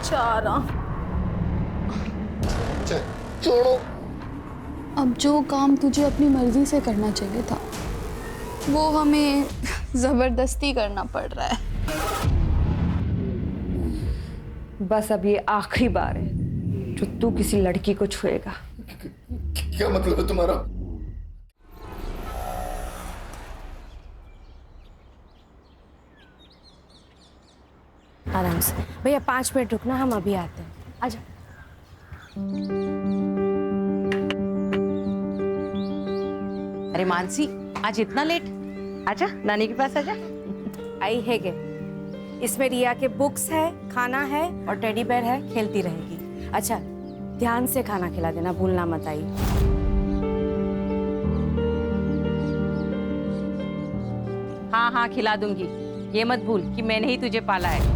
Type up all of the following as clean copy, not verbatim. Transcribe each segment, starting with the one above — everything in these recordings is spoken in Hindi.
बेचारा। छोड़ो। अब जो काम तुझे अपनी मर्जी से करना चाहिए था वो हमें जबरदस्ती करना पड़ रहा है। बस अब ये आखिरी बार है जो तू किसी लड़की को छुएगा। क्या मतलब है तुम्हारा? आराम से भैया, 5 मिनट रुकना, हम अभी आते हैं। आजा। अरे मानसी, आज इतना लेट? आजा, नानी के पास आजा। आई है के इसमें रिया के बुक्स है, खाना है और टेडी बेयर है, खेलती रहेगी। अच्छा, ध्यान से खाना खिला देना, भूलना मत। आई हाँ हाँ, खिला दूंगी। ये मत भूल कि मैंने ही तुझे पाला है।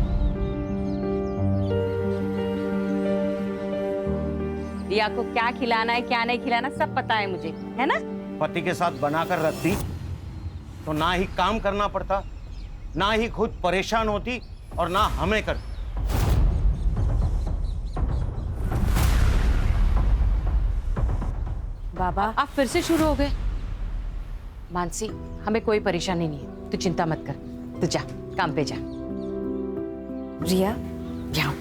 रिया को क्या खिलाना है क्या नहीं खिलाना सब पता है मुझे, है ना? पति के साथ बनाकर रखती तो ना ही काम करना पड़ता, ना ही खुद परेशान होती और ना हमें करती। बाबा, आप फिर से शुरू हो गए। मानसी, हमें कोई परेशानी नहीं है, तू चिंता मत कर। तू जा, काम पे जा। रिया, जाओ।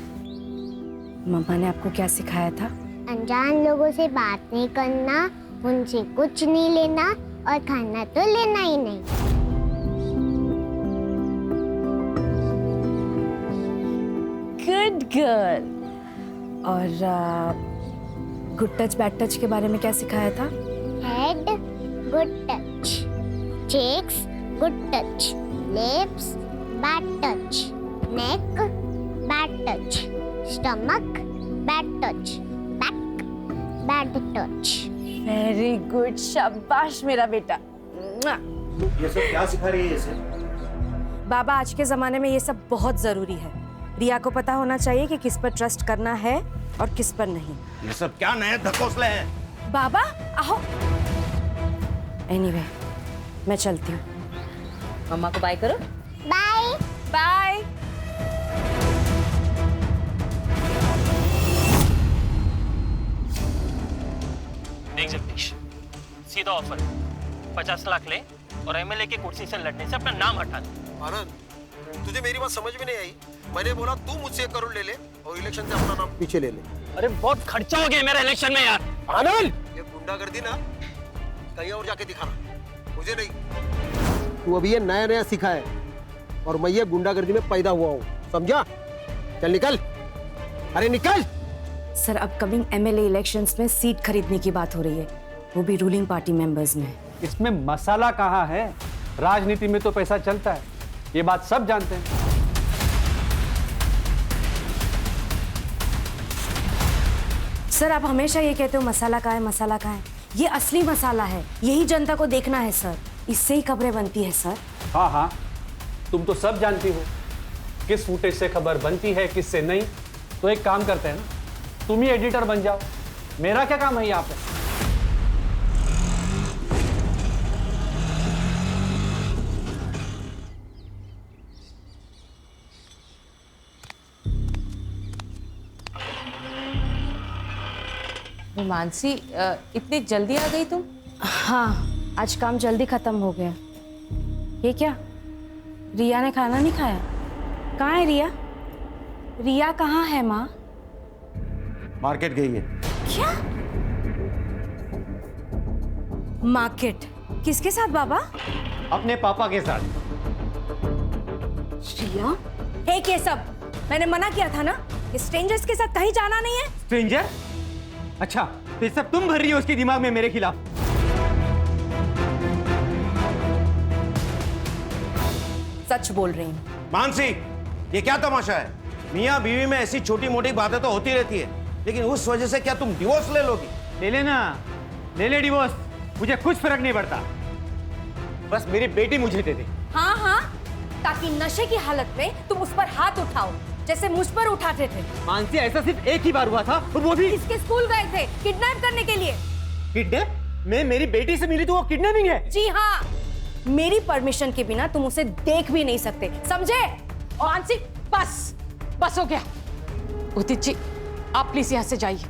मम्मा ने आपको क्या सिखाया था? अनजान लोगों से बात नहीं करना, उनसे कुछ नहीं लेना और खाना तो लेना ही नहीं। Good girl. और गुड टच बैड टच के बारे में क्या सिखाया था? Head good touch, cheeks good touch, lips bad touch, neck bad touch, stomach bad touch, back bad touch. Very good, शाबाश मेरा बेटा। ये सब क्या सिखा रही है इसे? बाबा, आज के जमाने में ये सब बहुत जरूरी है। रिया को पता होना चाहिए कि किस पर ट्रस्ट करना है और किस पर नहीं। ये सब क्या नए धकोसले हैं? बाबा आओ। एनीवे, मैं चलती हूँ। मम्मा को बाय करो। Bye bye. देख जगदीश, सीधा ऑफर, 50 लाख ले और एमएलए की कुर्सी से लड़ने से अपना नाम हटा दे। आनंद, तुझे मेरी बात समझ में नहीं आई? मैंने बोला तू मुझसे 1 करोड़ ले ले और इलेक्शन से अपना नाम पीछे ले ले। अरे बहुत खर्चा हो गया मेरा इलेक्शन में यार। आनंद, ये गुंडागर्दी ना कहीं और जाके दिखाना, मुझे नहीं। तू अभी ये नया नया सीखा है और मैं ये गुंडागर्दी में पैदा हुआ हूँ, समझा? चल निकल, अरे निकल। सर, अपकमिंग एमएलए इलेक्शंस में सीट खरीदने की बात हो रही है, वो भी रूलिंग पार्टी मेंबर्स में। इसमें मसाला कहाँ है? राजनीति में तो पैसा चलता है, ये बात सब जानते हैं। सर, आप हमेशा ये कहते हो मसाला कहाँ है, मसाला कहाँ है। ये असली मसाला है, यही जनता को देखना है सर, इससे ही खबरें बनती है सर। हाँ हाँ, तुम तो सब जानती हो किस फुटेज से खबर बनती है किससे नहीं। तो एक काम करते हैं ना, तुम ही एडिटर बन जाओ, मेरा क्या काम है यहाँ पे? मानसी, इतनी जल्दी आ गई तुम? हाँ, आज काम जल्दी खत्म हो गया। ये क्या, रिया ने खाना नहीं खाया? कहाँ है रिया? रिया कहाँ है माँ? मार्केट गई है। क्या? मार्केट? किसके साथ बाबा? अपने पापा के साथ। रिया, हे ये सब मैंने मना किया था ना, स्ट्रेंजर्स के साथ कहीं जाना नहीं है। स्ट्रेंजर? अच्छा, तो ये सब तुम भर रही हो उसके दिमाग में मेरे खिलाफ? सच बोल रही हूँ। मानसी, ये क्या तमाशा है? मियाँ बीवी में ऐसी छोटी मोटी बातें तो होती रहती है, लेकिन उस वजह से क्या तुम डिवोर्स ले लोगी? ले लेना, ले ले डिवोर्स, मुझे कुछ फर्क नहीं पड़ता। बस मेरी बेटी मुझे दे दे। हाँ हाँ, ताकि नशे की हालत में तुम उस पर हाथ उठाओ जैसे मुझ पर उठाते थे। मानसी, ऐसा सिर्फ एक ही बार हुआ था और वो भी इसके स्कूल गए थे किडनैप करने के लिए। किडनैप? मैं मेरी बेटी से मिली तो वो किडनैपिंग है? जी हाँ, मेरी परमिशन के बिना तुम उसे देख भी नहीं सकते, समझे? मानसी, बस बस हो गया। उदित जी, आप प्लीज यहाँ से जाइए।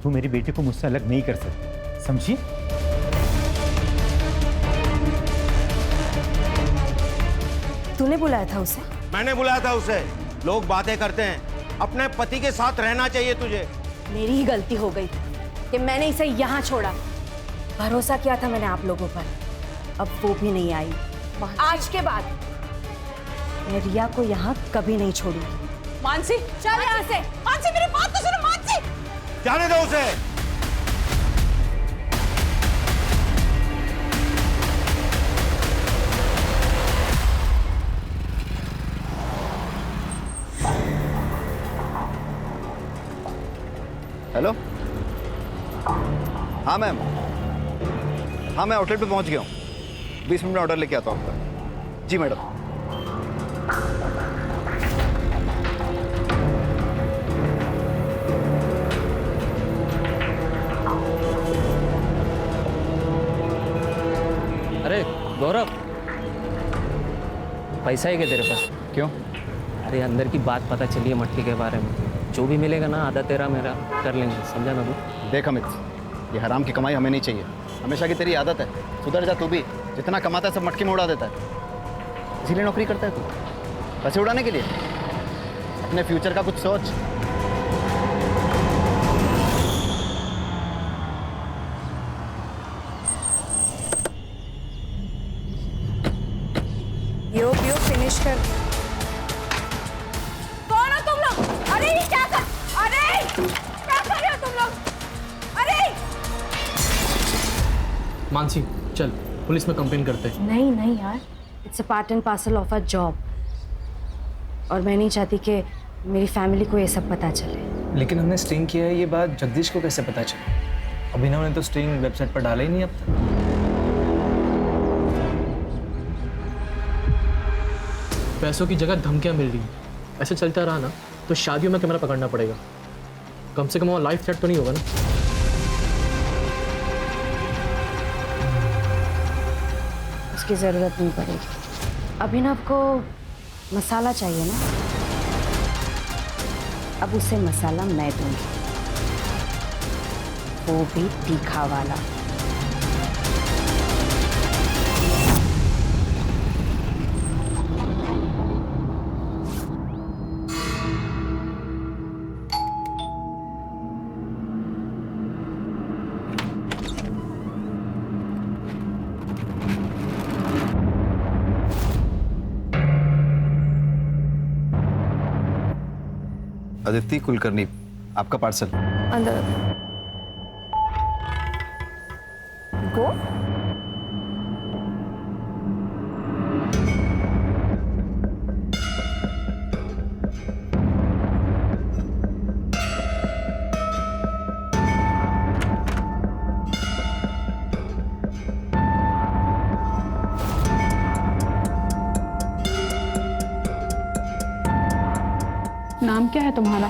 तू मेरी बेटी को मुझसे अलग नहीं कर सकती, समझी? तूने बुलाया था उसे? मैंने बुलाया था उसे। लोग बातें करते हैं, अपने पति के साथ रहना चाहिए तुझे। मेरी ही गलती हो गई कि मैंने इसे यहाँ छोड़ा। भरोसा किया था मैंने आप लोगों पर, अब वो भी नहीं आई। आज के बाद मैं रिया को यहाँ कभी नहीं छोड़ूंगी। मानसी, चल यहाँ से। मानसी मेरी बात तो सुनो मानसी। जाने दो उसे। हेलो, हाँ मैम, हाँ मैं आउटलेट पे पहुंच गया हूँ। 20 मिनट में ऑर्डर लेके आता हूँ आपका। जी मैडम। अरे गौरव, पैसा है क्या तेरे पास? क्यों? अरे अंदर की बात पता चली है मटकी के बारे में। जो भी मिलेगा ना आधा तेरा मेरा कर लेंगे, समझा ना तू? देख अमित, ये हराम की कमाई हमें नहीं चाहिए। हमेशा की तेरी आदत है, सुधर जा तू भी। जितना कमाता है सब मटकी में उड़ा देता है। इसीलिए नौकरी करता है तू, पैसे उड़ाने के लिए। अपने फ्यूचर का कुछ सोच। यो फिनिश कर दिया। कौन हो तुम लोग? अरे ये क्या कर रहे हो तुम लोग? अरे मानसी चल, पुलिस में कंप्लेन करते हैं। नहीं नहीं यार, it's a part and parcel of a job, और मैं नहीं चाहती कि मेरी फैमिली को ये सब पता चले। लेकिन हमने स्ट्रिंग किया है, ये बात जगदीश को कैसे पता चला? अभिनव ने तो स्ट्रिंग वेबसाइट पर डाला ही नहीं अब तक। पैसों की जगह धमकियां मिल रही हैं। ऐसे चलता रहा ना तो शादियों में कैमरा पकड़ना पड़ेगा। कम से कम वो लाइफ थ्रेट तो नहीं होगा ना? उसकी ज़रूरत नहीं पड़ेगी। अभिनव को मसाला चाहिए ना, अब उसे मसाला मैं दूंगी, वो भी तीखा वाला। अदिति कुलकर्णी, आपका पार्सल। अंदर गो। नाम क्या है तुम्हारा?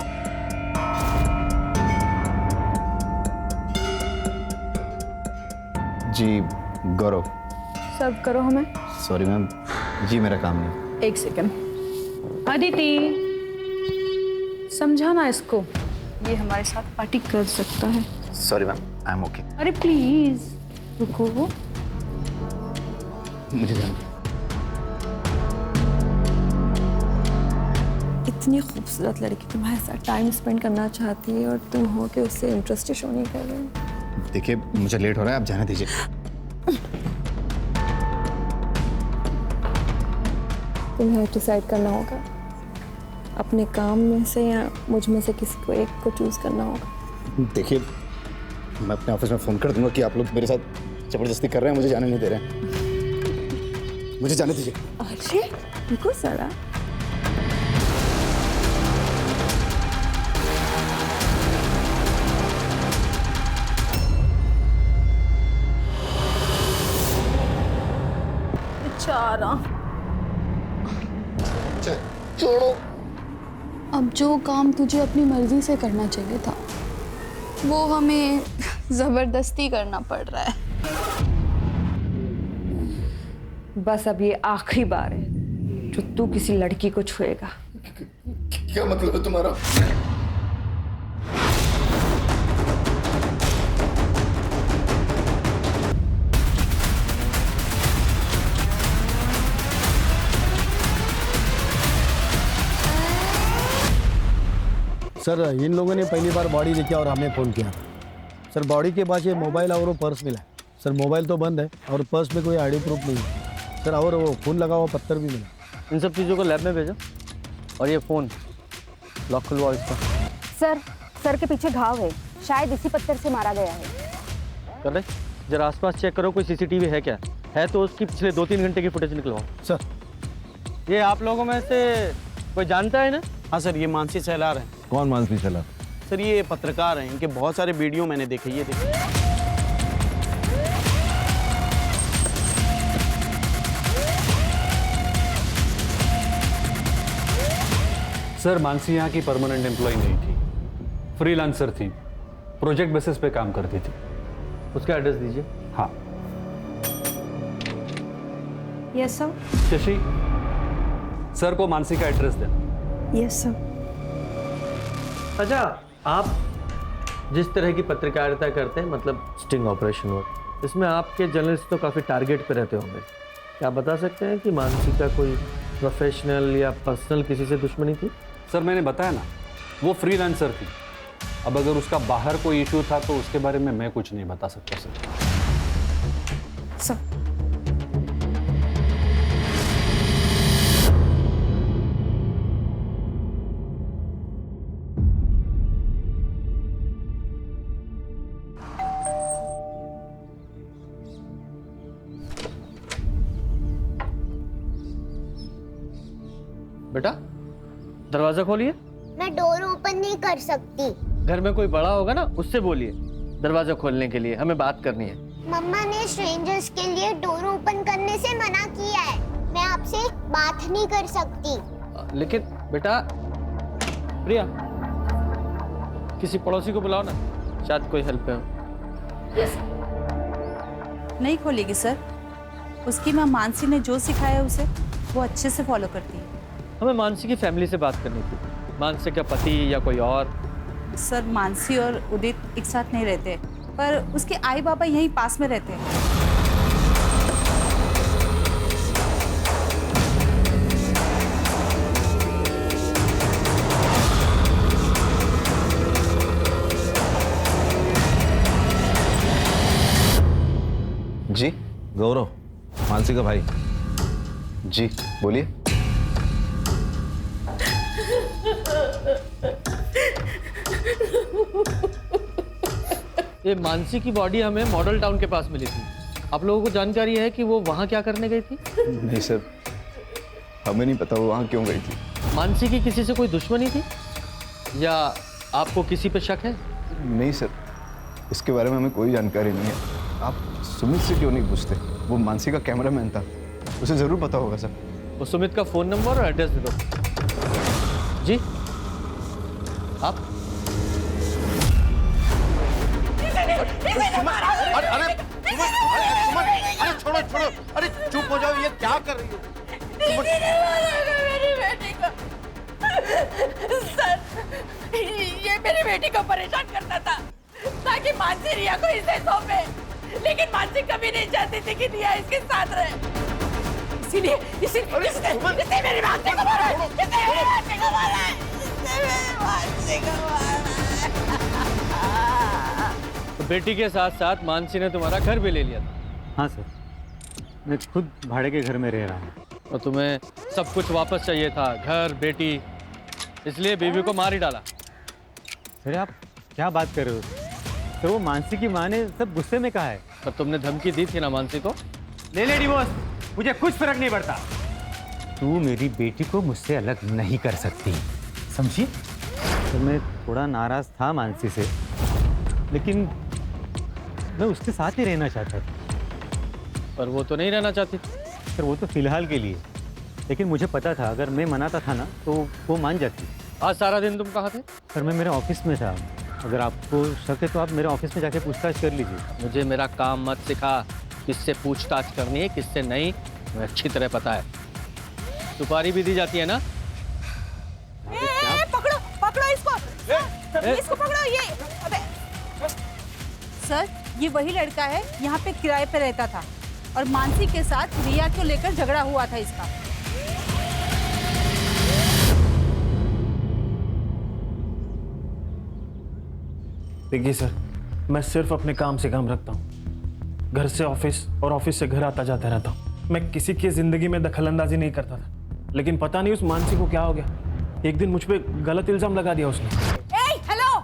जी गौरव। सर्व करो हमें। सॉरी मैम, जी मेरा काम नहीं। एक सेकंड। अदिति, समझाना इसको, ये हमारे साथ पार्टी कर सकता है। Sorry ma'am, I am okay. अरे प्लीज रुको। मुझे जाना। इतनी खूबसूरत लड़की तुम्हारे साथ टाइम स्पेंड करना चाहती है और तुम हो कि उससे इंटरेस्ट शो नहीं कर रहे हो। देखिए मुझे लेट हो रहा है, आप जाने दीजिए। तुम्हें डिसाइड करना होगा, अपने काम में से या मुझ में से किसी को एक को चूज करना होगा। देखिए मैं अपने ऑफिस में फोन कर दूंगा कि आप लोग मेरे साथ जबरदस्ती कर रहे हैं, मुझे जाने नहीं दे रहे हैं। मुझे जाने दीजिए। अरे रुको जरा। छोड़ो। अब जो काम तुझे अपनी मर्जी से करना चाहिए था वो हमें जबरदस्ती करना पड़ रहा है। बस अब ये आखिरी बार है जो तू किसी लड़की को छुएगा। क्या मतलब है तुम्हारा? सर इन लोगों ने पहली बार बॉडी देखी और हमें फ़ोन किया। सर बॉडी के पास ये मोबाइल और वो पर्स मिला। सर मोबाइल तो बंद है और पर्स में कोई आईडी प्रूफ नहीं है सर, और वो खून लगा हुआ पत्थर भी मिला। इन सब चीज़ों को लैब में भेजो और ये फ़ोन लॉक खुलवाओ इसका। सर के पीछे घाव है, शायद इसी पत्थर से मारा गया है। कर रहे जरा आसपास चेक करो, कोई सीसीटीवी है क्या? है तो उसकी पिछले 2-3 घंटे की फुटेज निकलवाओ। सर ये आप लोगों में से कोई जानता है ना? हाँ सर, ये मानसी सहलार हैं। कौन मानसी सहलार? सर ये पत्रकार हैं, इनके बहुत सारे वीडियो मैंने देखे। ये देखिए। सर मानसी यहाँ की परमानेंट एम्प्लॉय नहीं थी, फ्रीलांसर थी, प्रोजेक्ट बेसिस पे काम करती थी। उसका एड्रेस दीजिए। हाँ। Yes sir. शशि, सर को मानसी का एड्रेस देना। Yes sir. अच्छा, आप जिस तरह की पत्रकारिता करते हैं, मतलब स्टिंग ऑपरेशन वर्क, इसमें आपके जर्नलिस्ट तो काफ़ी टारगेट पे रहते होंगे। क्या आप बता सकते हैं कि मानसी का कोई प्रोफेशनल या पर्सनल किसी से दुश्मनी थी? सर मैंने बताया ना, वो फ्रीलांसर थी। अब अगर उसका बाहर कोई इशू था तो उसके बारे में मैं कुछ नहीं बता सकता सर। बेटा दरवाजा खोलिए। मैं डोर ओपन नहीं कर सकती। घर में कोई बड़ा होगा ना, उससे बोलिए दरवाजा खोलने के लिए, हमें बात करनी है। मम्मा ने स्ट्रेंजर्स के लिए डोर ओपन करने से मना किया है। मैं आपसे बात नहीं कर सकती। लेकिन बेटा, प्रिया किसी पड़ोसी को बुलाओ ना, शायद कोई हेल्प हो। नहीं खोलेगी सर, उसकी माँ मानसी ने जो सिखाया उसे वो अच्छे से फॉलो करती है। हमें मानसी की फैमिली से बात करनी थी। मानसी का पति या कोई और? सर मानसी और उदित एक साथ नहीं रहते, पर उसके आई बाबा यहीं पास में रहते हैं। जी गौरव, मानसी का भाई। जी बोलिए। ये मानसी की बॉडी हमें मॉडल टाउन के पास मिली थी। आप लोगों को जानकारी है कि वो वहाँ क्या करने गई थी? नहीं सर, हमें नहीं पता वो वहाँ क्यों गई थी। मानसी की किसी से कोई दुश्मनी थी या आपको किसी पे शक है? नहीं सर, इसके बारे में हमें कोई जानकारी नहीं है। आप सुमित से क्यों नहीं पूछते? वो मानसी का कैमरामैन था, उसे जरूर पता होगा सर। वो सुमित का फ़ोन नंबर और एड्रेस दे दो। जी आप? अरे छोड़ो, अरे चुप हो जाओ, ये क्या कर रही हो? मेरी बेटी को सर, ये मेरी बेटी को परेशान करता था ताकि मानसी रिया को इसे सौंपे, लेकिन मानसी कभी नहीं चाहती थी कि रिया इसके साथ रहे। इसीलिए इसने मेरी मानसी को मारा है। इसने मेरी मानसी को मारा है। इसने मेरी मानसी को मारा है। तो बेटी के साथ साथ मानसी ने तुम्हारा घर भी ले लिया था? हाँ सर, मैं खुद भाड़े के घर में रह रहा हूँ। और तुम्हें सब कुछ वापस चाहिए था, घर, बेटी, इसलिए बीवी को मार ही डाला। सर आप क्या बात कर रहे हो? सर वो मानसी की माँ ने सब गुस्से में कहा है। पर तुमने धमकी दी थी ना मानसी को? ले ले डिवोर्स, मुझे कुछ फर्क नहीं पड़ता। तू मेरी बेटी को मुझसे अलग नहीं कर सकती, समझी? तो मैं थोड़ा नाराज था मानसी से, लेकिन मैं उसके साथ ही रहना चाहता था। पर वो तो नहीं रहना चाहती। सर वो तो फिलहाल के लिए, लेकिन मुझे पता था अगर मैं मनाता था ना तो वो मान जाती। आज सारा दिन तुम कहाँ थे? सर मैं मेरे ऑफिस में था। अगर आपको शक है तो आप मेरे ऑफिस में जाके पूछताछ कर लीजिए। मुझे मेरा काम मत सिखा, किससे पूछताछ करनी है किससे नहीं, मुझे अच्छी तरह पता है। सुपारी भी दी जाती है ना? क्या इसको पकड़ो ये। अबे सर, ये वही लड़का है, यहाँ पे किराए पे रहता था और मानसी के साथ रिया को लेकर झगड़ा हुआ था इसका। देखिए सर, मैं सिर्फ अपने काम से काम रखता हूँ। घर से ऑफिस और ऑफिस से घर आता जाता रहता हूँ। मैं किसी की जिंदगी में दखलंदाजी नहीं करता था, लेकिन पता नहीं उस मानसी को क्या हो गया। एक दिन मुझ पे गलत इल्जाम लगा दिया उसने। हेलो,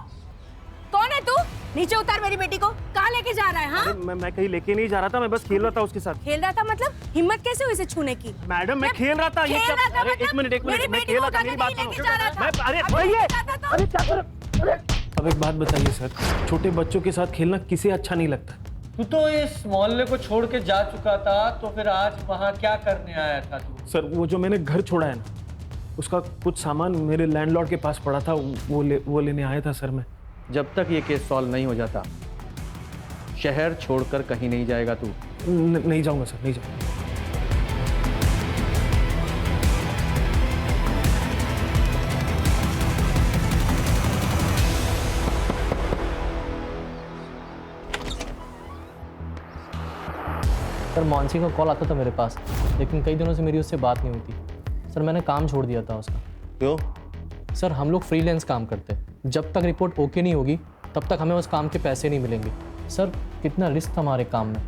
कौन है तू? नीचे उतार मेरी बेटी को। कहाँ लेके जा रहा है? हाँ, मैं कहीं लेके नहीं जा रहा था, मैं बस खेल रहा था उसके साथ। खेल रहा था मतलब? हिम्मत कैसे हुई इसे छूने की? मैडम मैं खेल रहा था। ये क्या? अरे एक मिनट, मैं खेल रहा था, मेरी बात सुनो। अब एक बात बताइए सर, छोटे बच्चों के साथ खेलना किसे अच्छा नहीं लगता? तू तो इस मोहल्ले को छोड़ के जा चुका था, तो फिर आज वहाँ क्या करने आया था तू? सर वो जो मैंने घर छोड़ा है ना, उसका कुछ सामान मेरे लैंडलॉर्ड के पास पड़ा था, वो लेने आया था सर मैं। जब तक ये केस सॉल्व नहीं हो जाता, शहर छोड़कर कहीं नहीं जाएगा तू? नहीं जाऊंगा सर, नहीं जाऊंगा। सर मानसी का कॉल आता था मेरे पास, लेकिन कई दिनों से मेरी उससे बात नहीं हुई थी। सर मैंने काम छोड़ दिया था उसका। क्यों? सर हम लोग फ्रीलांस काम करते हैं, जब तक रिपोर्ट ओके नहीं होगी तब तक हमें उस काम के पैसे नहीं मिलेंगे। सर कितना रिस्क था हमारे काम में,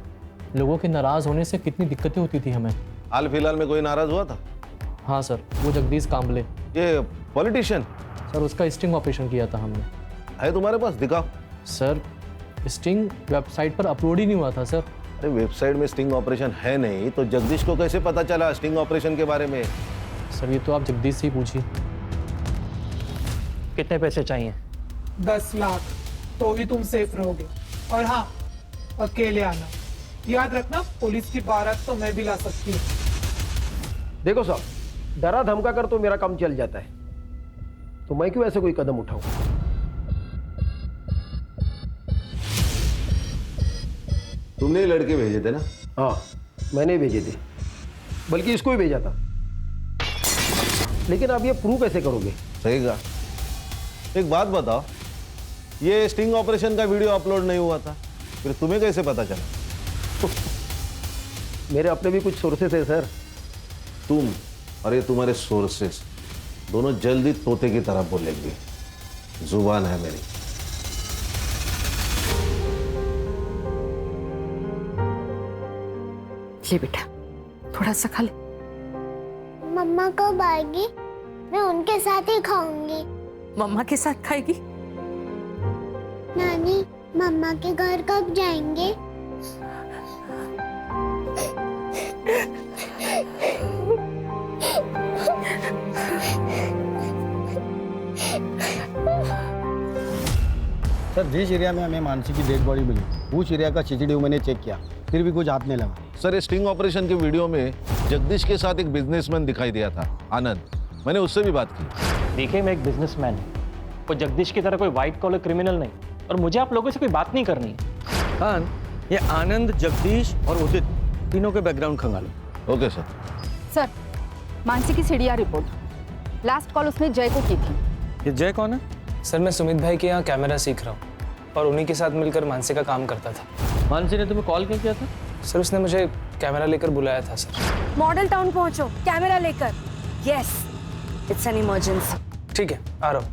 लोगों के नाराज़ होने से कितनी दिक्कतें होती थी हमें। हाल फिलहाल में कोई नाराज़ हुआ था? हाँ सर, वो जगदीश कांबले, ये पॉलिटिशियन। सर उसका स्टिंग ऑपरेशन किया था हमने। है तुम्हारे पास? दिखाओ। सर स्टिंग वेबसाइट पर अपलोड ही नहीं हुआ था सर। अरे वेबसाइट में स्टिंग ऑपरेशन है नहीं तो जगदीश को कैसे पता चला स्टिंग ऑपरेशन के बारे में? सर ये तो आप जगदीश से ही पूछिए। कितने पैसे चाहिए? 10 लाख, तो ही तुम सेफ रहोगे। और हाँ, अकेले आना। याद रखना, पुलिस की बारात तो मैं भी ला सकती हूँ। देखो साहब, डरा धमका कर तो मेरा काम चल जाता है, तो मैं क्यों ऐसे कोई कदम उठाऊं? तुमने लड़के भेजे थे ना? हाँ, मैंने भेजे थे, बल्कि इसको ही भेजा था। लेकिन आप ये प्रूव कैसे करोगे? सही कहा। एक बात बताओ, ये स्टिंग ऑपरेशन का वीडियो अपलोड नहीं हुआ था, फिर तुम्हें कैसे पता चला? मेरे अपने भी कुछ सोर्सेस है सर। तुम और ये तुम्हारे सोर्सेस दोनों जल्दी तोते की तरह बोलेंगे। जुबान है मेरी। ले बेटा, थोड़ा सा खा ले। मम्मा कब आएगी? मैं उनके साथ ही खाऊंगी। मम्मा के साथ खाएगी? नानी, मम्मा के घर कब जाएंगे? सर जिस एरिया में हमें मानसी की डेड बॉडी मिली, उस एरिया का सीसीटीवी मैंने चेक किया, फिर भी कुछ हाथ नहीं लगा। सर ये स्टिंग ऑपरेशन के वीडियो में जगदीश के साथ एक बिजनेसमैन दिखाई दिया था, आनंद। मैंने उससे भी बात की। देखिए मैं एक बिजनेसमैन हूँ, वो जगदीश की तरह कोई व्हाइट कॉलर क्रिमिनल नहीं, और मुझे आप लोगों से कोई बात नहीं करनी है। हाँ, ये आनंद, जगदीश और उदित तीनों के बैकग्राउंड खंगालो। Okay sir. सर, मानसी की सीडीआर रिपोर्ट। लास्ट कॉल उसने जय को की थी। ये जय कौन है? सर मैं सुमित भाई के यहाँ कैमरा सीख रहा हूँ और उन्हीं के साथ मिलकर मानसी का काम करता था। मानसी ने तुम्हें कॉल क्यों किया था? सर उसने मुझे कैमरा लेकर बुलाया था सर। मॉडल टाउन पहुंचो, कैमरा लेकर। Yes, it's an emergency. ठीक है, आ रहा हूँ।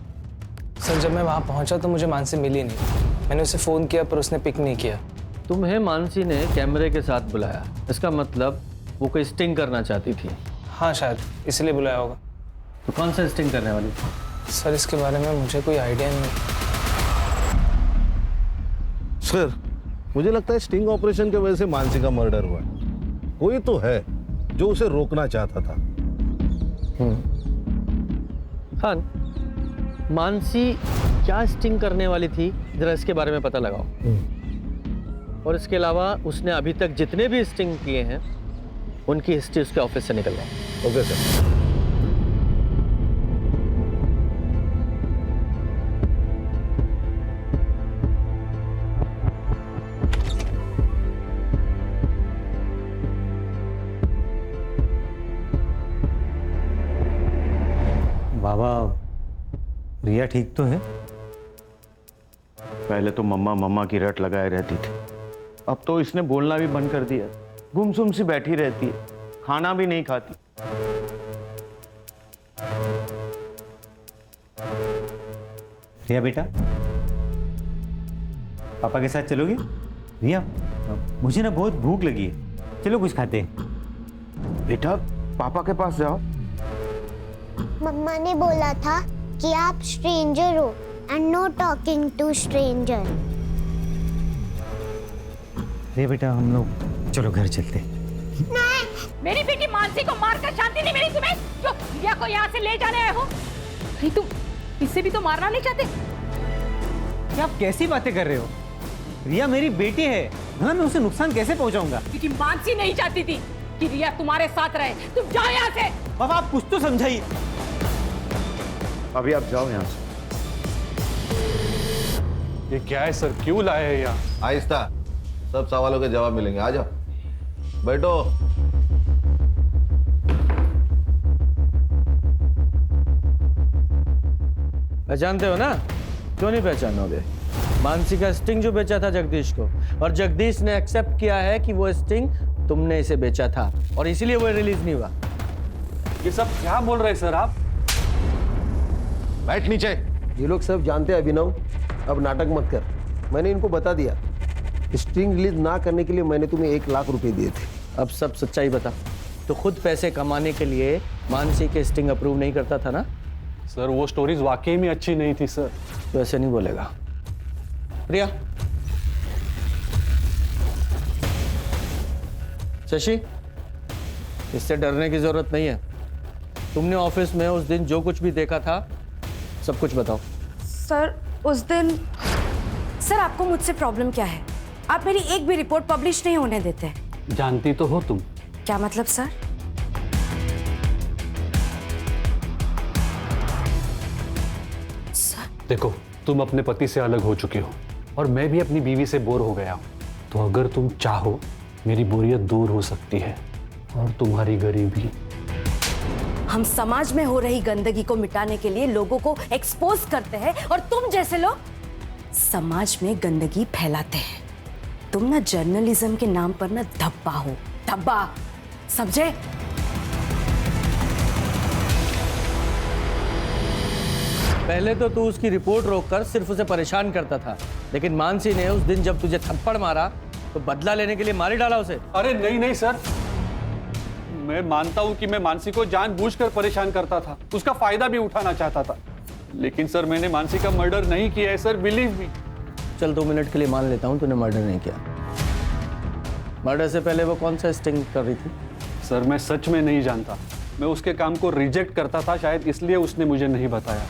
सर जब मैं वहाँ पहुँचा तो मुझे मानसी मिली नहीं। मैंने उसे फ़ोन किया पर उसने पिक नहीं किया। तुम्हें मानसी ने कैमरे के साथ बुलाया, इसका मतलब वो कोई स्टिंग करना चाहती थी। हाँ शायद इसलिए बुलाया होगा। तो कौन सा स्टिंग करने वाली? सर इसके बारे में मुझे कोई आइडिया नहीं। सर मुझे लगता है स्टिंग ऑपरेशन की वजह से मानसी का मर्डर हुआ है। कोई तो है जो उसे रोकना चाहता था। हाँ, मानसी क्या स्टिंग करने वाली थी, जरा इसके बारे में पता लगाओ। और इसके अलावा उसने अभी तक जितने भी स्टिंग किए हैं उनकी हिस्ट्री उसके ऑफिस से निकलवाओ। Okay sir. बाबा, रिया ठीक तो है? पहले तो मम्मा मम्मा की रट लगाए रहती थी, अब तो इसने बोलना भी बंद कर दिया। गुमसुम सी बैठी रहती है, खाना भी नहीं खाती। रिया बेटा, पापा के साथ चलोगे? रिया, मुझे ना बहुत भूख लगी है, चलो कुछ खाते हैं। बेटा पापा के पास जाओ। मम्मा ने बोला था कि आप स्ट्रेंजर हो and no talking to stranger. Riya बेटा, हम लोग चलो घर चलते हैं। मेरी बेटी मानसी को मारकर शांति नहीं मिली तुम्हें, जो रिया को यहाँ से ले जाने आए हो? नहीं, तुम इससे भी तो मारना नहीं चाहते? क्या आप कैसी बातें कर रहे हो? रिया मेरी बेटी है, भला मैं उसे नुकसान कैसे पहुंचाऊंगा? क्योंकि मानसी नहीं चाहती थी कि रिया तुम्हारे साथ रहे। तुम जाओ यहाँ से। पापा आप कुछ तो समझाइए। अभी आप जाओ यहाँ से। ये क्या है सर, क्यों लाए हैं यहाँ? आहिस्ता, सब सवालों के जवाब मिलेंगे। आ जाओ, बैठो। पहचानते हो ना? क्यों नहीं पहचानोगे? मानसी का स्टिंग जो बेचा था जगदीश को, और जगदीश ने एक्सेप्ट किया है कि वो स्टिंग तुमने इसे बेचा था, और इसीलिए वो रिलीज नहीं हुआ। ये सब क्या बोल रहे हैं सर आप? बैठ नीचे। ये लोग सब जानते हैं अभिनव, अब नाटक मत कर। मैंने इनको बता दिया, स्ट्रिंग रिलीज ना करने के लिए मैंने तुम्हें 1 लाख रुपए दिए थे। अब सब सच्चाई बता। तो खुद पैसे कमाने के लिए मानसी के स्टिंग अप्रूव नहीं करता था ना? सर वो स्टोरीज वाकई में अच्छी नहीं थी सर। तो ऐसे नहीं बोलेगा। प्रिया, शशि, इससे डरने की जरूरत नहीं है। तुमने ऑफिस में उस दिन जो कुछ भी देखा था सब कुछ बताओ। सर उस दिन, सर आपको मुझसे प्रॉब्लम क्या है? आप मेरी एक भी रिपोर्ट पब्लिश नहीं होने देते। जानती तो हो तुम। क्या मतलब सर? देखो, तुम अपने पति से अलग हो चुके हो और मैं भी अपनी बीवी से बोर हो गया हूं। तो अगर तुम चाहो, मेरी बोरियत दूर हो सकती है और तुम्हारी गरीबी। हम समाज में हो रही गंदगी को मिटाने के लिए लोगों को एक्सपोज करते हैं, और तुम जैसे लोग समाज में गंदगी फैलाते हैं। तुम ना जर्नलिज्म के नाम पर ना धब्बा हो, धब्बा, समझे? पहले तो तू उसकी रिपोर्ट रोककर सिर्फ उसे परेशान करता था, लेकिन मानसी ने उस दिन जब तुझे थप्पड़ मारा तो बदला लेने के लिए मार ही डाला उसे। अरे नहीं नहीं सर, मैं मानता हूं कि मैं मानसी को जानबूझकर परेशान करता था, उसका फायदा भी उठाना चाहता था, लेकिन सर मैंने मानसी का मर्डर नहीं किया है सर, बिलीव मी। चल 2 मिनट के लिए मान लेता हूं तूने मर्डर नहीं किया। मर्डर से पहले वो कौन सा स्टिंग कर रही थी? सर मैं सच में नहीं जानता, मैं उसके काम को रिजेक्ट करता था, शायद इसलिए उसने मुझे नहीं बताया।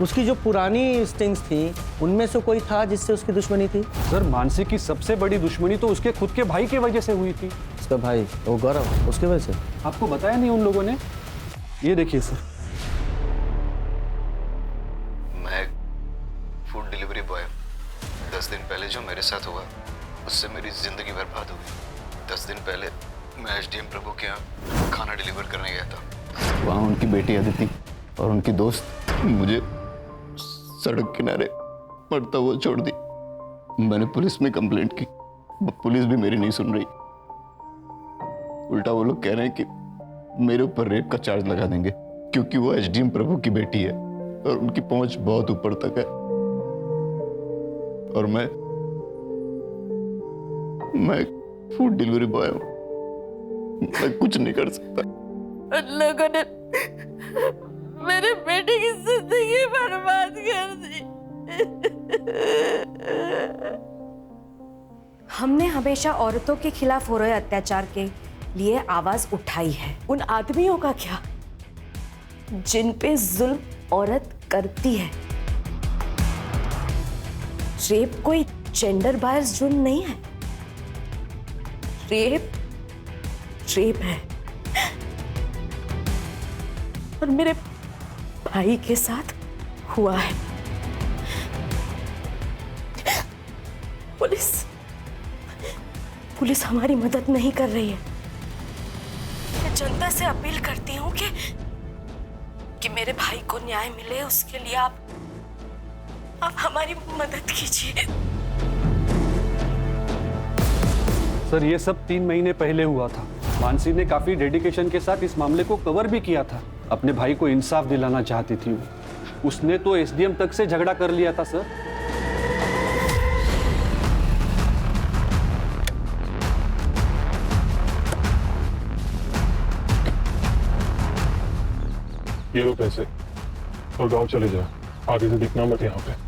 उसकी जो पुरानी स्टिंग्स थी उनमें से कोई था जिससे उसकी दुश्मनी थी? सर मानसी की सबसे बड़ी दुश्मनी तो उसके खुद के भाई की वजह से हुई थी। उसका भाई, वो गौरव, उसकी वजह से? आपको बताया नहीं उन लोगों ने? ये देखिए सर। मैं फूड डिलीवरी बॉय, 10 दिन पहले जो मेरे साथ हुआ उससे मेरी जिंदगी बर्बाद हो गई। 10 दिन पहले मैं एसडीएम प्रभु के यहाँ खाना डिलीवर करने गया था। वहाँ उनकी बेटी अदिति और उनकी दोस्त मुझे सड़क किनारे मरता हुआ छोड़ दी। मैंने पुलिस में कंप्लेंट की, पुलिस भी मेरी नहीं सुन रही। उल्टा वो लोग कह रहे हैं कि मेरे ऊपर रेप का चार्ज लगा देंगे, क्योंकि वो एसडीएम प्रभु की बेटी है और उनकी पहुंच बहुत ऊपर तक है। और मैं फूड डिलीवरी बॉय हूं, मैं कुछ नहीं कर सकता। उन लोगों ने मेरे बेटे की जिंदगी बर्बाद कर दी। हमने हमेशा औरतों के खिलाफ हो रहे अत्याचार के लिए आवाज उठाई है। उन आदमियों का क्या जिन पे जुल्म औरत करती है? रेप कोई जेंडर बायस जुर्म नहीं है। रेप है। और मेरे भाई के साथ हुआ है। पुलिस हमारी मदद नहीं कर रही है। मैं जनता से अपील करती हूँ कि मेरे भाई को न्याय मिले, उसके लिए आप आप हमारी मदद कीजिए। सर ये सब 3 महीने पहले हुआ था। मानसी ने काफी डेडिकेशन के साथ इस मामले को कवर भी किया था। अपने भाई को इंसाफ दिलाना चाहती थी वो। उसने तो एसडीएम तक से झगड़ा कर लिया था सर। ये लो पैसे और गांव चले जाओ, आगे से दिखना मत यहाँ पे।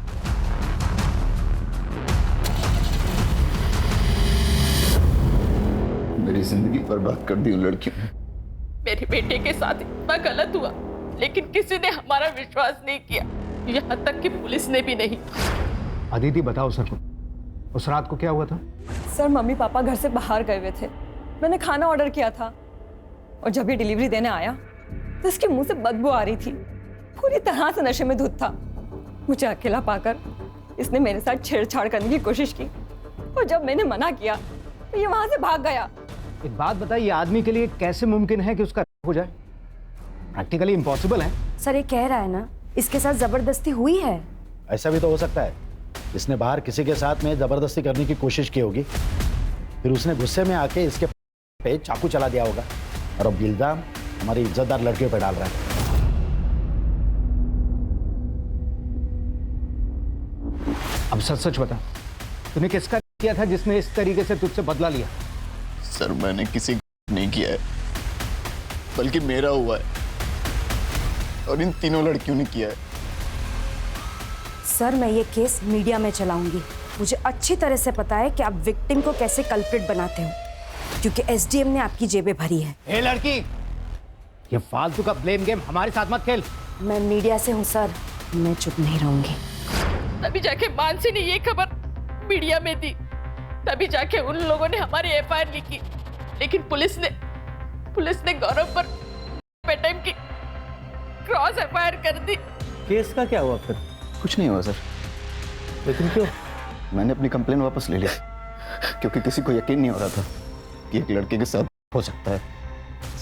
मेरी जिंदगी बर्बाद कर दी उन लड़कियों ने। मेरे बेटे के साथ इतना गलत हुआ, लेकिन किसी ने हमारा विश्वास नहीं किया, यहाँ तक कि पुलिस ने भी नहीं। अदिति बताओ सर को, उस रात को क्या हुआ था? सर मम्मी पापा घर से बाहर गए हुए थे। मैंने खाना ऑर्डर किया था और जब ये डिलीवरी देने आया तो इसके मुंह से बदबू आ रही थी। पूरी तरह से नशे में धुत था। मुझे अकेला पाकर इसने मेरे साथ छेड़छाड़ करने की कोशिश की और जब मैंने मना किया तो ये वहां से भाग गया। एक बात बताइए, आदमी के लिए कैसे मुमकिन है कि उसका हो जाए? प्रैक्टिकली इम्पॉसिबल है। सर ये कह रहा है ना इसके साथ जबरदस्ती हुई है। ऐसा भी तो हो सकता है, इसने बाहर किसी के साथ में जबरदस्ती करने की कोशिश की होगी, फिर उसने गुस्से में आके इसके पे चाकू चला दिया होगा और अब इल्जाम हमारी इज्जतदार लड़कियों पे डाल रहा है। अब सच सच बता, तूने किसका किया था जिसने इस तरीके से तुझसे बदला लिया? सर मैंने किसी को नहीं किया है, बल्कि मेरा हुआ है और इन तीनों लड़कियों ने किया है। सर मैं ये केस मीडिया में चलाऊंगी। मुझे अच्छी तरह से पता है कि आप विक्टिम को कैसे कल्प्रिट बनाते हो, क्योंकि एसडीएम ने आपकी जेबें भरी है। ए लड़की, ये फालतू का ब्लेम गेम हमारे साथ मत खेल। मैं मीडिया से हूँ सर, मैं चुप नहीं रहूंगी। तभी जाके मानसी ने ये खबर मीडिया में दी, तभी जाके उन लोगों ने हमारी एफआईआर लिखी, लेकिन पुलिस ने गौरव पर बेटाइम की क्रॉस एफआईआर कर दी। केस का क्या हुआ फिर? कुछ नहीं हुआ सर। लेकिन क्यों? मैंने अपनी कंप्लेन वापस ले ली, क्योंकि किसी को यकीन नहीं हो रहा था कि एक लड़के के साथ हो सकता है।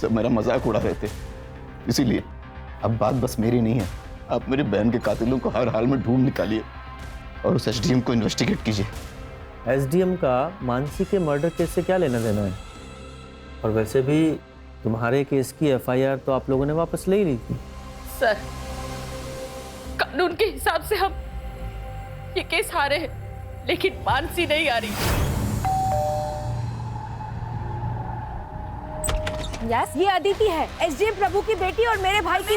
सब मेरा मजाक उड़ा रहे थे, इसीलिए अब बात बस मेरी नहीं है। आप मेरी बहन के कातिलों को हर हाल में ढूंढ निकालिए और उस एसडीएम को इन्वेस्टिगेट कीजिए। एसडीएम का मानसी के मर्डर केस से क्या लेना देना है? और वैसे भी तुम्हारे केस की एफआईआर तो आप लोगों ने वापस ले ही ली थी। सर कानून के हिसाब से हम ये केस हारे हैं, लेकिन मानसी नहीं आ रही। यस, ये अदिति है, एसडीएम प्रभु की बेटी और मेरे भाई की।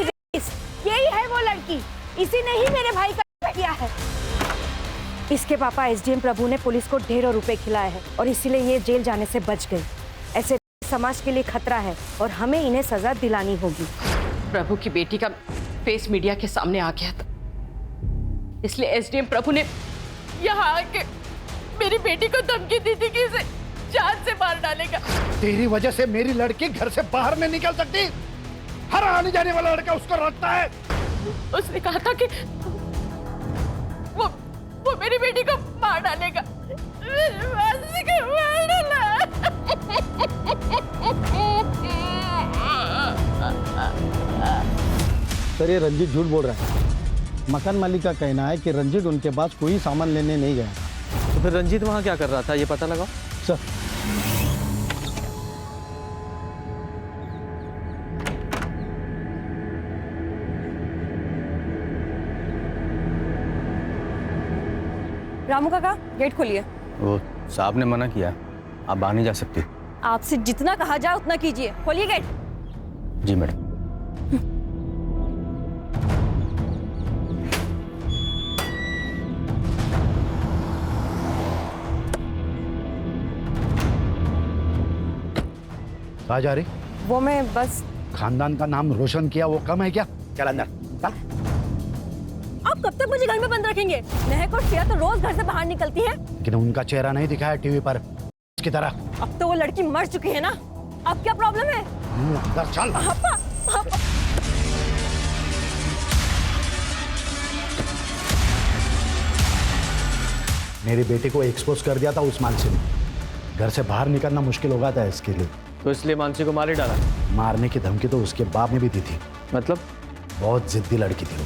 यही है वो लड़की, इसी ने ही मेरे भाई का किया है। इसके पापा एसडीएम प्रभु ने पुलिस को ढेरों रुपए खिलाए हैं और इसीलिए ये जेल जाने से बच गई। ऐसे समाज के लिए खतरा है और हमें इन्हें सजा दिलानी होगी। प्रभु की बेटी का फेस मीडिया के सामने आ गया था, इसलिए एसडीएम प्रभु ने यहाँ आके मेरी बेटी को धमकी दी थी कि इसे जान से मार डालेगा। तेरी वजह से मेरी लड़की घर से बाहर नहीं निकल सकती। हर आने जाने वाला लड़का उसको रखता है। उसने कहा था कि वो मेरी बेटी को मार डालेगा। मानसी को मार डाला। सर ये रंजीत झूठ बोल रहा है। मकान मालिक का कहना है कि रंजीत उनके पास कोई सामान लेने नहीं गया। तो फिर रंजीत वहाँ क्या कर रहा था, ये पता लगाओ सर। रामू काका गेट खोलिए। वो साहब ने मना किया, आप बाहर नहीं जा सकती। आपसे जितना कहा जाए उतना कीजिए, खोलिए गेट। जी मैडम। कहाँ जा रही? वो मैं बस खानदान का नाम रोशन किया वो कम है क्या? चल अंदर चल। आप कब तक मुझे घर में बंद रखेंगे? महक और श्रेया तो रोज घर से बाहर निकलती है। लेकिन उनका चेहरा नहीं दिखाया टीवी पर इसकी तरह। अब तो वो लड़की मर चुकी है ना, अब क्या प्रॉब्लम है? अंदर चल। पापा, पापा। मेरी बेटी को एक्सपोज कर दिया था उस मानसी ने। घर से बाहर निकलना मुश्किल हो गया था इसके लिए, तो इसलिए मानसी को मार ही डाला। मारने की धमकी तो उसके बाप ने भी दी थी। मतलब? बहुत जिद्दी लड़की थी वो।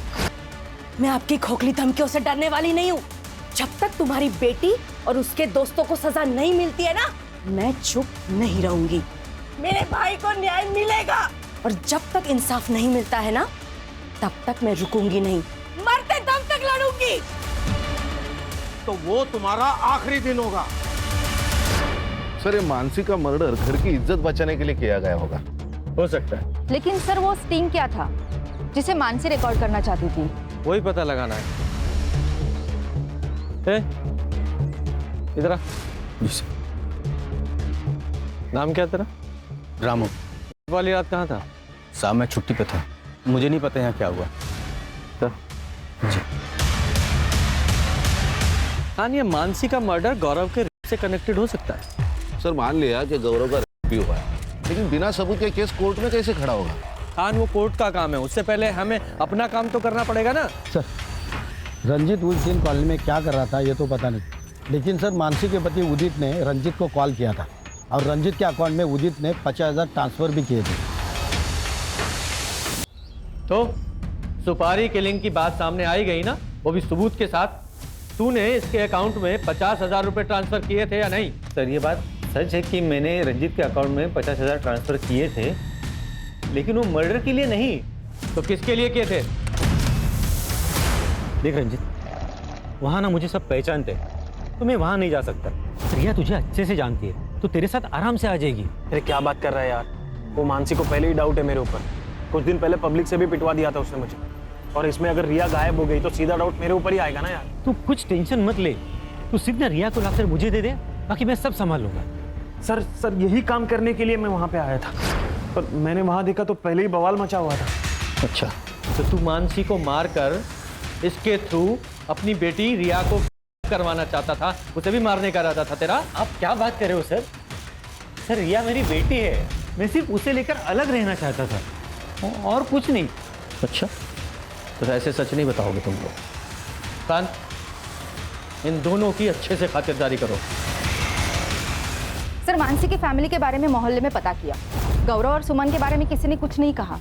मैं आपकी खोखली धमकियों से डरने वाली नहीं हूँ। जब तक तुम्हारी बेटी और उसके दोस्तों को सजा नहीं मिलती है ना, मैं चुप नहीं रहूंगी। मेरे भाई को न्याय मिलेगा, और जब तक इंसाफ नहीं मिलता है ना, तब तक मैं रुकूंगी नहीं, मरते दम तक लड़ूंगी। तो वो तुम्हारा आखिरी दिन होगा। सर, ये मानसी का मर्डर घर की इज्जत बचाने के लिए किया गया होगा। हो सकता है। लेकिन सर वो स्टिंग क्या था जिसे मानसी रिकॉर्ड करना चाहती थी? वही पता लगाना है। इधर आ। नाम क्या तेरा? रामू। वाली रात कहाँ था? साहब मैं छुट्टी पे था, मुझे नहीं पता यहाँ क्या हुआ। जी खान, ये मानसी का मर्डर गौरव के रेप से कनेक्टेड हो सकता है। सर, मान लिया कि गौरव का रेप भी हुआ है, लेकिन बिना सबूत के केस कोर्ट में कैसे खड़ा होगा? खान, वो कोर्ट का काम है, उससे पहले हमें अपना काम तो करना पड़ेगा ना। सर, रंजित उस दिन कॉलेज में क्या कर रहा था ये तो पता नहीं, लेकिन सर मानसी के पति उदित ने रंजित को कॉल किया था और रंजित के अकाउंट में उदित ने 50,000 ट्रांसफर भी किए थे। तो सुपारी किलिंग की बात सामने आई गई ना, वो भी सबूत के साथ। तूने इसके अकाउंट में 50,000 रुपए ट्रांसफर किए थे या नहीं? सर, ये बात सच है कि मैंने रंजित के अकाउंट में 50,000 ट्रांसफर किए थे, लेकिन वो मर्डर के लिए नहीं। तो किसके लिए किए थे? देख रंजित, वहाँ ना मुझे सब पहचानते, तो मैं वहाँ नहीं जा सकता। रिया तुझे अच्छे से जानती है, तो तेरे साथ आराम से आ जाएगी। अरे क्या बात कर रहा है यार, वो मानसी को पहले ही डाउट है मेरे ऊपर। कुछ दिन पहले पब्लिक से भी पिटवा दिया था उसने मुझे, और इसमें अगर रिया गायब हो गई तो सीधा डाउट मेरे ऊपर ही आएगा ना यार। तू कुछ टेंशन मत ले, तू सीधा रिया को लाकर मुझे दे दे, बाकी मैं सब संभाल लूंगा। सर यही काम करने के लिए मैं वहाँ पे आया था, पर मैंने वहाँ देखा तो पहले ही बवाल मचा हुआ था। अच्छा, तो तू मानसी को मारकर इसके थ्रू अपनी बेटी रिया को करवाना चाहता था, उसे भी मारने का इरादा था तेरा? आप क्या बात कर रहे हो सर? सर, रिया मेरी बेटी है, मैं सिर्फ उसे लेकर अलग रहना चाहता था और कुछ नहीं। अच्छा, तो ऐसे सच नहीं बताओगे तुम लोग? कान, इन दोनों की अच्छे से खातिरदारी करो। सर मानसी की फैमिली के बारे में मोहल्ले में पता किया, गौरव और सुमन के बारे में किसी ने कुछ नहीं कहा,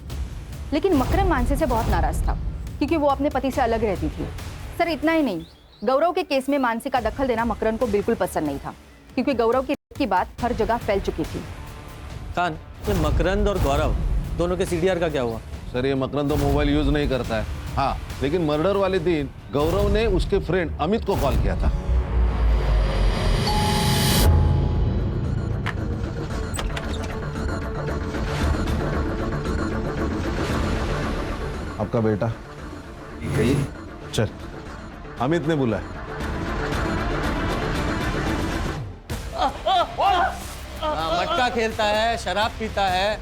लेकिन मकरन मानसी से बहुत नाराज था क्योंकि वो अपने पति से अलग रहती थी। सर इतना ही नहीं, गौरव के केस में मानसी का दखल देना मकरन को बिल्कुल पसंद नहीं था, क्योंकि गौरव की बात हर जगह फैल चुकी थी। कान, ये मकरंद और गौरव दोनों के सीडीआर का क्या हुआ? सर, ये मकरंद तो मोबाइल यूज नहीं करता है। हाँ, लेकिन मर्डर वाले दिन गौरव ने उसके फ्रेंड अमित को कॉल किया था। आपका बेटा चल, अमित ने बुलाया। मटका खेलता है, शराब पीता है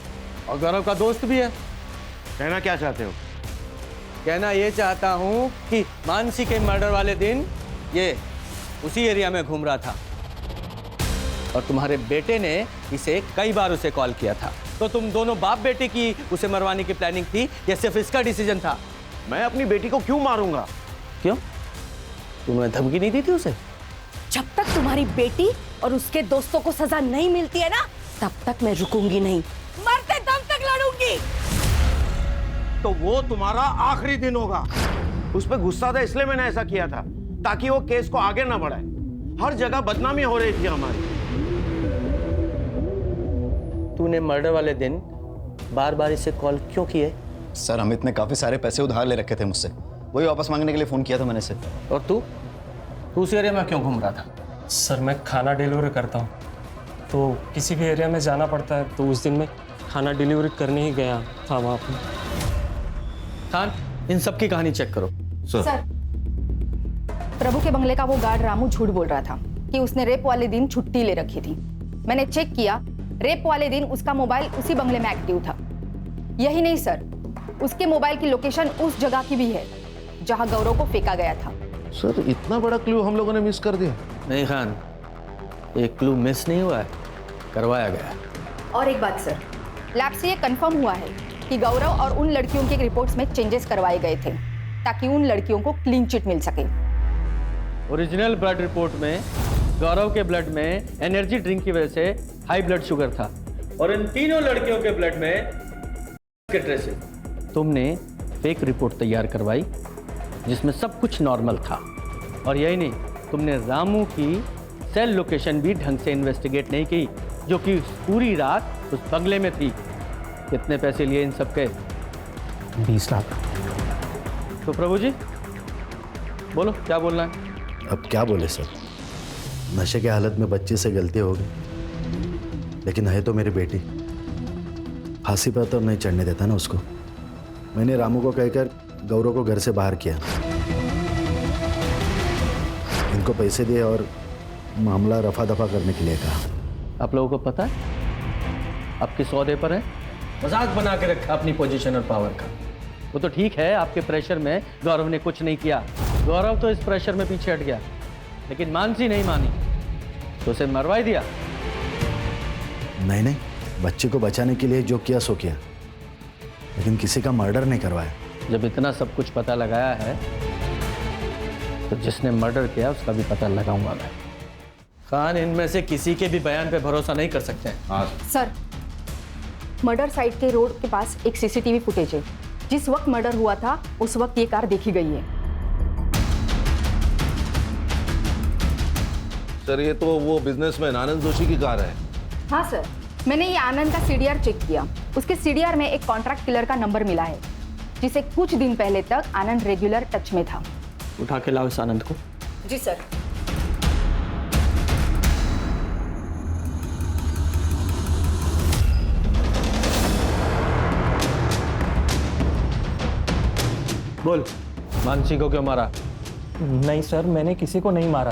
और गौरव का दोस्त भी है। कहना क्या चाहते हो? कहना ये चाहता हूँ कि मानसी के मर्डर वाले दिन ये उसी एरिया में घूम रहा था और तुम्हारे बेटे ने इसे कई बार उसे कॉल किया था। तो तुम दोनों बाप बेटे की उसे मरवाने की प्लानिंग थी या सिर्फ इसका डिसीजन था? मैं अपनी बेटी को क्यों मारूंगा? क्यों? तुमने धमकी नहीं दी थी उसे? जब तक तुम्हारी बेटी और उसके दोस्तों को सजा नहीं मिलती है ना, तब तक मैं रुकूंगी नहीं, मरते दम तक लड़ूंगी। तो वो तुम्हारा आखिरी दिन होगा। उस पर गुस्सा था इसलिए मैंने ऐसा किया था, ताकि वो केस को आगे ना बढ़ाए। हर जगह बदनामी हो रही थी हमारी। तूने मर्डर वाले दिन बार बार इसे कॉल क्यों किए? सर अमित ने काफ़ी सारे पैसे उधार ले रखे थे मुझसे, वही वापस मांगने के लिए फ़ोन किया था मैंने इसे। और तू उस एरिया में क्यों घूम रहा था? सर मैं खाना डिलीवरी करता हूँ, तो किसी भी एरिया में जाना पड़ता है, तो उस दिन मैं खाना डिलीवरी करने ही गया था वहाँ पर। खान, इन सब की कहानी चेक करो। सर प्रभु के बंगले का वो गार्ड रामू झूठ बोल रहा था कि उसने रेप वाले दिन छुट्टी ले रखी थी। मैंने चेक किया, रेप वाले दिन उसका मोबाइल उसी बंगले में एक्टिव था। यही नहीं सर, उसके मोबाइल की लोकेशन उस जगह की भी है जहां गौरव को फेंका गया था। सर इतना बड़ा क्लू हम लोगों ने मिस कर दिया। नहीं खान, एक क्लू मिस नहीं हुआ है, करवाया गया। और एक बात सर, लैब से ये कंफर्म हुआ है कि गौरव और उन लड़कियों के रिपोर्ट्स में चेंजेस करवाए गए थे ताकि उन लड़कियों को क्लीन चिट मिल सके। ओरिजिनल ब्लड रिपोर्ट में गौरव के ब्लड में एनर्जी ड्रिंक की वजह से हाई ब्लड शुगर था और इन तीनों लड़कियों के ब्लड में के ट्रेसेस। तुमने फेक रिपोर्ट तैयार करवाई जिसमें सब कुछ नॉर्मल था। और यही नहीं, तुमने रामू की सेल लोकेशन भी ढंग से इन्वेस्टिगेट नहीं की, जो कि पूरी रात उस बंगले में थी। कितने पैसे लिए इन सब के? 20 लाख। तो प्रभु जी बोलो, क्या बोलना है? अब क्या बोले सर, नशे के हालत में बच्चे से गलती हो गई, लेकिन है तो मेरी बेटी। फांसी पर तो नहीं चढ़ने देता ना उसको। मैंने रामू को कहकर गौरव को घर से बाहर किया, इनको पैसे दिए और मामला रफा दफा करने के लिए कहा। आप लोगों को पता है आप किस औहदे पर है? मजाक बना के रखा अपनी पोजीशन और पावर का। वो तो ठीक है, आपके प्रेशर में गौरव ने कुछ नहीं किया, गौरव तो इस प्रेशर में पीछे हट गया, लेकिन मानसी नहीं मानी तो उसे मरवा ही दिया। नहीं नहीं, बच्चे को बचाने के लिए जो किया सो किया, लेकिन किसी का मर्डर नहीं करवाया। जब इतना सब कुछ पता लगाया है तो जिसने मर्डर किया उसका भी पता लगाऊंगा मैं। खान, इनमें से किसी के भी बयान पे भरोसा नहीं कर सकते हैं। सर, मर्डर साइट के रोड के पास एक सीसीटीवी फुटेज है। जिस वक्त मर्डर हुआ था उस वक्त ये कार देखी गई है। सर ये तो वो बिजनेसमैन आनंद जोशी की कार है। हाँ सर, मैंने ये आनंद का सीडीआर चेक किया। उसके सीडीआर में एक कॉन्ट्रैक्ट किलर का नंबर मिला है, जिसे कुछ दिन पहले तक आनंद रेगुलर टच में था। उठा के लाओ इस आनंद को। जी सर। बोल, मानसी को क्यों मारा? नहीं सर, मैंने किसी को नहीं मारा।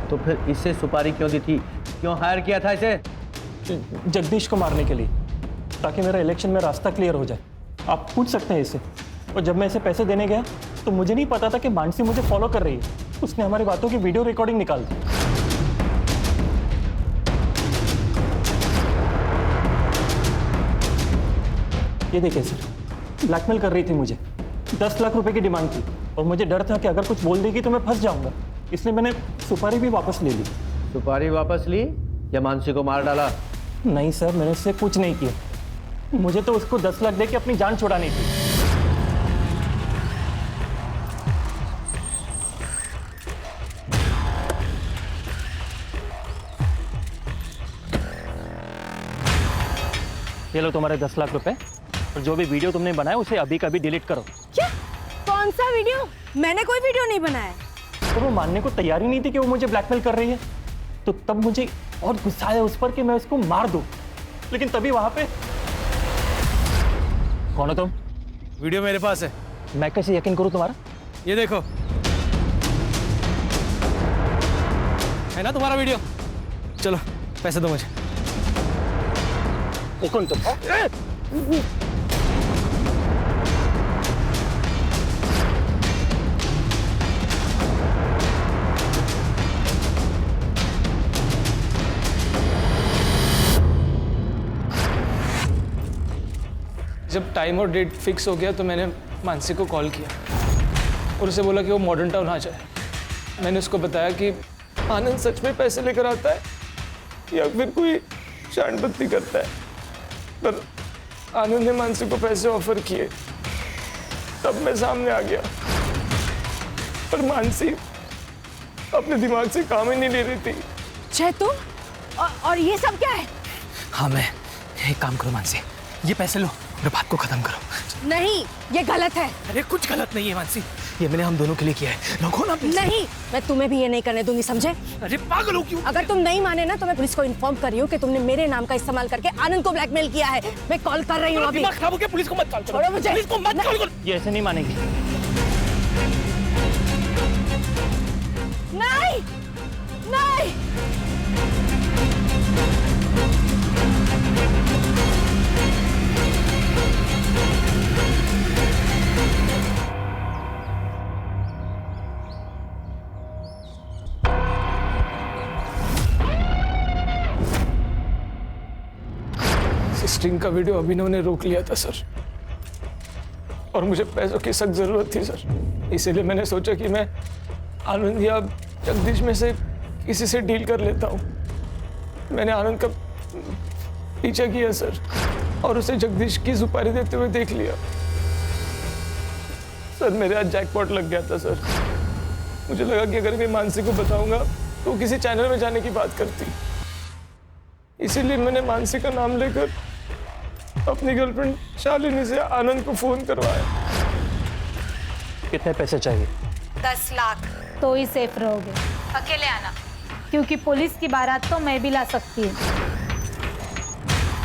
तो फिर इसे सुपारी क्यों दी थी? क्यों हायर किया था इसे? जगदीश को मारने के लिए, ताकि मेरा इलेक्शन में रास्ता क्लियर हो जाए। आप पूछ सकते हैं इसे। और जब मैं इसे पैसे देने गया तो मुझे नहीं पता था कि मानसी मुझे फॉलो कर रही है। उसने हमारी बातों की वीडियो रिकॉर्डिंग निकाल दी। ये देखिए सर, ब्लैकमेल कर रही थी मुझे। 10 लाख रुपए की डिमांड थी और मुझे डर था कि अगर कुछ बोल देगी तो मैं फंस जाऊंगा, इसलिए मैंने सुपारी भी वापस ले ली। सुपारी वापस ली या मानसी को मार डाला? नहीं सर, मैंने उससे कुछ नहीं किया। मुझे तो उसको 10 लाख देके अपनी जान छुड़ानी थी। ये लो तुम्हारे 10 लाख रुपए, और जो भी वीडियो तुमने बनाया उसे अभी का अभी डिलीट करो। क्या? कौन सा वीडियो? मैंने कोई वीडियो नहीं बनाया। तो वो मानने को तैयार ही नहीं थी कि वो मुझे ब्लैकमेल कर रही है। तो तब मुझे और गुस्सा आया उस पर कि मैं उसको मार दूं, लेकिन तभी वहां पे कौन हो तुम? वीडियो मेरे पास है। मैं कैसे यकीन करूं तुम्हारा? ये देखो, है ना तुम्हारा वीडियो? चलो पैसे दो मुझे। कौन तुम? जब टाइम और डेट फिक्स हो गया तो मैंने मानसी को कॉल किया और उसे बोला कि वो मॉडर्न टाउन आ जाए। मैंने उसको बताया कि आनंद सच में पैसे लेकर आता है या फिर कोई शांडबत्ती करता है, पर आनंद ने मानसी को पैसे ऑफर किए। तब मैं सामने आ गया, पर मानसी अपने दिमाग से काम ही नहीं ले रही थी। जय तुम और ये सब क्या है? हाँ, मैं एक काम करो मानसी, ये पैसे लो और बात को खत्म करो। नहीं, ये गलत है। अरे कुछ गलत नहीं है मानसी, ये मैंने हम दोनों के लिए किया है। रखो ना पैसे। नहीं, मैं तुम्हें भी ये नहीं करने दूंगी, समझे? अरे पागल हो क्यों? अगर तुम नहीं माने ना तो मैं पुलिस को इन्फॉर्म कर रही हूँ कि तुमने मेरे नाम का इस्तेमाल करके आनंद को ब्लैकमेल किया है। मैं कॉल कर रही हूँ अभी। दिमाग खराब हो गया, पुलिस को मत कॉल करो। छोड़ो मुझे। पुलिस को मत कॉल करो। ये ऐसे नहीं मानेगी। नहीं, नहीं। स्ट्रिंग का वीडियो अभिनव ने रोक लिया था सर, और मुझे पैसों की सख्त जरूरत थी सर। इसीलिए मैंने सोचा कि मैं आनंद या जगदीश में से किसी से डील कर लेता हूँ। मैंने आनंद का पीछा किया सर, और उसे जगदीश की सुपारी देते हुए देख लिया सर मेरे आज जैकपॉट लग गया था सर। मुझे लगा कि अगर मैं मानसी को बताऊंगा तो वो किसी चैनल में जाने की बात करती, इसीलिए मैंने मानसी का नाम लेकर अपनी गर्लफ्रेंड शालिनी से आनंद को फोन करवाया। कितने पैसे चाहिए? 10 लाख। तो ही सेफ रहोगे। अकेले आना, क्योंकि पुलिस की बारात तो मैं भी ला सकती हूँ।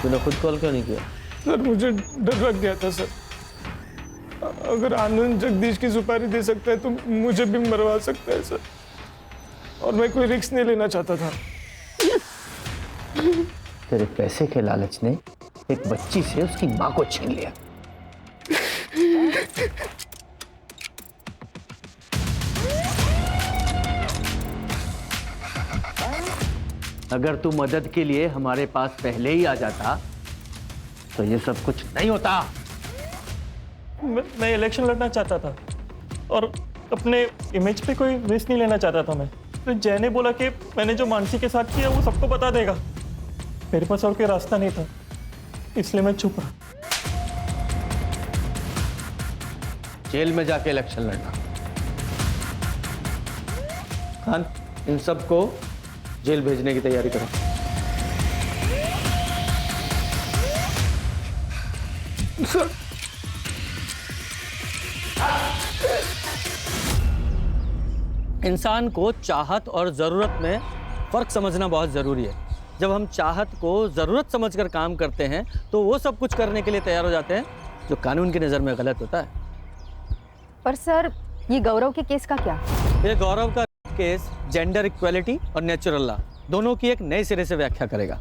तूने खुद कॉल क्यों नहीं किया? सर मुझे डर लग गया था सर, अगर आनंद जगदीश की सुपारी दे सकता है तो मुझे भी मरवा सकता है सर, और मैं कोई रिस्क नहीं लेना चाहता था। तेरे पैसे के लालच ने एक बच्ची से उसकी माँ को छीन लिया। अगर तू मदद के लिए हमारे पास पहले ही आ जाता तो ये सब कुछ नहीं होता। मैं इलेक्शन लड़ना चाहता था और अपने इमेज पे कोई रिस्क नहीं लेना चाहता था मैं। तो जय ने बोला कि मैंने जो मानसी के साथ किया वो सबको बता देगा। मेरे पास और कोई रास्ता नहीं था, इसलिए मैं चुप रहा। जेल में जाके इलेक्शन लड़ना। खान, इन सबको जेल भेजने की तैयारी करो। इंसान को चाहत और ज़रूरत में फ़र्क समझना बहुत ज़रूरी है। जब हम चाहत को ज़रूरत समझकर काम करते हैं तो वो सब कुछ करने के लिए तैयार हो जाते हैं जो कानून की नज़र में गलत होता है। पर सर, ये गौरव के केस का क्या? ये गौरव का केस जेंडर इक्वलिटी और नेचुरल लॉ दोनों की एक नए सिरे से व्याख्या करेगा।